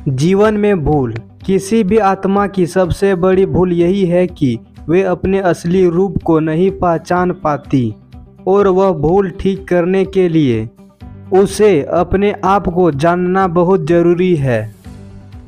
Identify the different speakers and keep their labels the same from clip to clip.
Speaker 1: जीवन में भूल किसी भी आत्मा की सबसे बड़ी भूल यही है कि वे अपने असली रूप को नहीं पहचान पाती और वह भूल ठीक करने के लिए उसे अपने आप को जानना बहुत जरूरी है।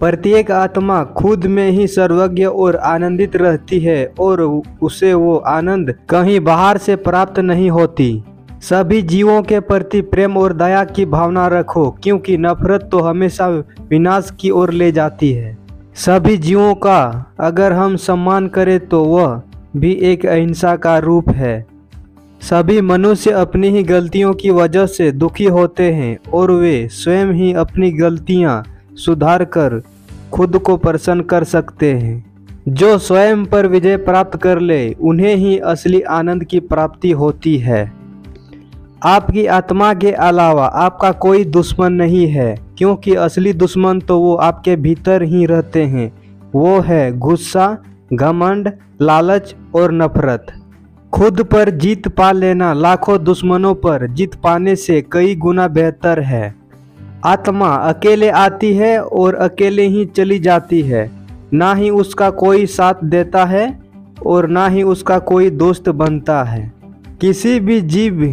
Speaker 1: प्रत्येक आत्मा खुद में ही सर्वज्ञ और आनंदित रहती है और उसे वो आनंद कहीं बाहर से प्राप्त नहीं होती। सभी जीवों के प्रति प्रेम और दया की भावना रखो, क्योंकि नफरत तो हमेशा विनाश की ओर ले जाती है। सभी जीवों का अगर हम सम्मान करें तो वह भी एक अहिंसा का रूप है। सभी मनुष्य अपनी ही गलतियों की वजह से दुखी होते हैं और वे स्वयं ही अपनी गलतियां सुधार कर खुद को प्रसन्न कर सकते हैं। जो स्वयं पर विजय प्राप्त कर ले उन्हें ही असली आनंद की प्राप्ति होती है। आपकी आत्मा के अलावा आपका कोई दुश्मन नहीं है, क्योंकि असली दुश्मन तो वो आपके भीतर ही रहते हैं। वो है गुस्सा, घमंड, लालच और नफरत। खुद पर जीत पा लेना लाखों दुश्मनों पर जीत पाने से कई गुना बेहतर है। आत्मा अकेले आती है और अकेले ही चली जाती है। ना ही उसका कोई साथ देता है और ना ही उसका कोई दोस्त बनता है। किसी भी जीव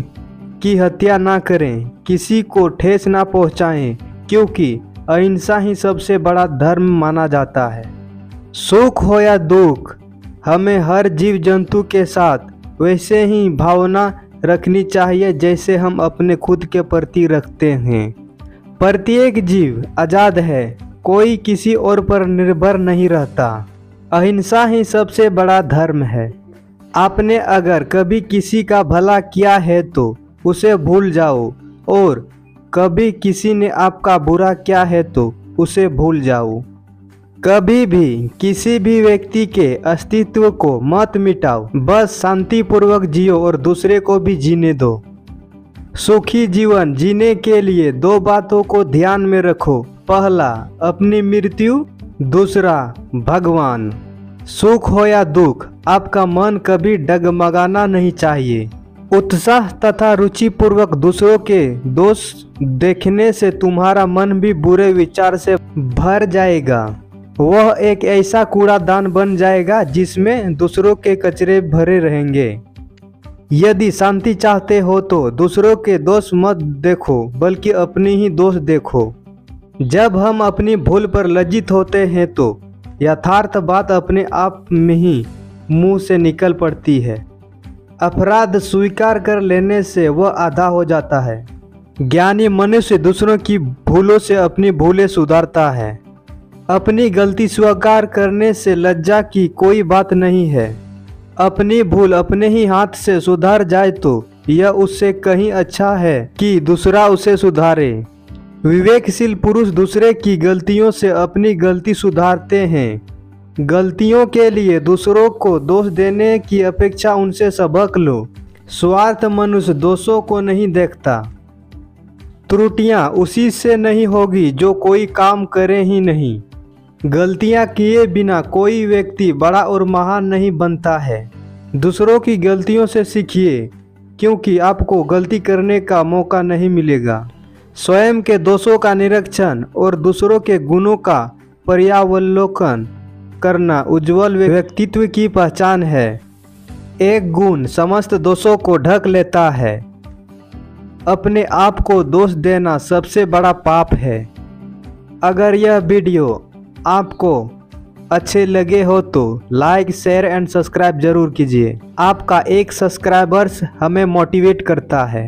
Speaker 1: की हत्या ना करें, किसी को ठेस ना पहुंचाएं, क्योंकि अहिंसा ही सबसे बड़ा धर्म माना जाता है। सुख हो या दुख, हमें हर जीव जंतु के साथ वैसे ही भावना रखनी चाहिए जैसे हम अपने खुद के प्रति रखते हैं। प्रत्येक जीव आज़ाद है, कोई किसी और पर निर्भर नहीं रहता। अहिंसा ही सबसे बड़ा धर्म है। आपने अगर कभी किसी का भला किया है तो उसे भूल जाओ, और कभी किसी ने आपका बुरा किया है तो उसे भूल जाओ। कभी भी किसी भी व्यक्ति के अस्तित्व को मत मिटाओ, बस शांतिपूर्वक जियो और दूसरे को भी जीने दो। सुखी जीवन जीने के लिए दो बातों को ध्यान में रखो। पहला, अपनी मृत्यु, दूसरा, भगवान। सुख हो या दुख, आपका मन कभी डगमगाना नहीं चाहिए। उत्साह तथा रुचिपूर्वक दूसरों के दोष देखने से तुम्हारा मन भी बुरे विचार से भर जाएगा। वह एक ऐसा कूड़ादान बन जाएगा जिसमें दूसरों के कचरे भरे रहेंगे। यदि शांति चाहते हो तो दूसरों के दोष मत देखो, बल्कि अपनी ही दोष देखो। जब हम अपनी भूल पर लज्जित होते हैं तो यथार्थ बात अपने आप में ही मुंह से निकल पड़ती है। अपराध स्वीकार कर लेने से वह आधा हो जाता है। ज्ञानी मनुष्य दूसरों की भूलों से अपनी भूलें सुधारता है। अपनी गलती स्वीकार करने से लज्जा की कोई बात नहीं है। अपनी भूल अपने ही हाथ से सुधार जाए तो यह उससे कहीं अच्छा है कि दूसरा उसे सुधारे। विवेकशील पुरुष दूसरे की गलतियों से अपनी गलती सुधारते हैं। गलतियों के लिए दूसरों को दोष देने की अपेक्षा उनसे सबक लो। स्वार्थ मनुष्य दोषों को नहीं देखता। त्रुटियां उसी से नहीं होगी जो कोई काम करे ही नहीं। गलतियां किए बिना कोई व्यक्ति बड़ा और महान नहीं बनता है। दूसरों की गलतियों से सीखिए, क्योंकि आपको गलती करने का मौका नहीं मिलेगा। स्वयं के दोषों का निरीक्षण और दूसरों के गुणों का पर्यावलोकन करना उज्जवल व्यक्तित्व की पहचान है। एक गुण समस्त दोषों को ढक लेता है। अपने आप को दोष देना सबसे बड़ा पाप है। अगर यह वीडियो आपको अच्छे लगे हो तो लाइक, शेयर एंड सब्सक्राइब जरूर कीजिए। आपका एक सब्सक्राइबर्स हमें मोटिवेट करता है।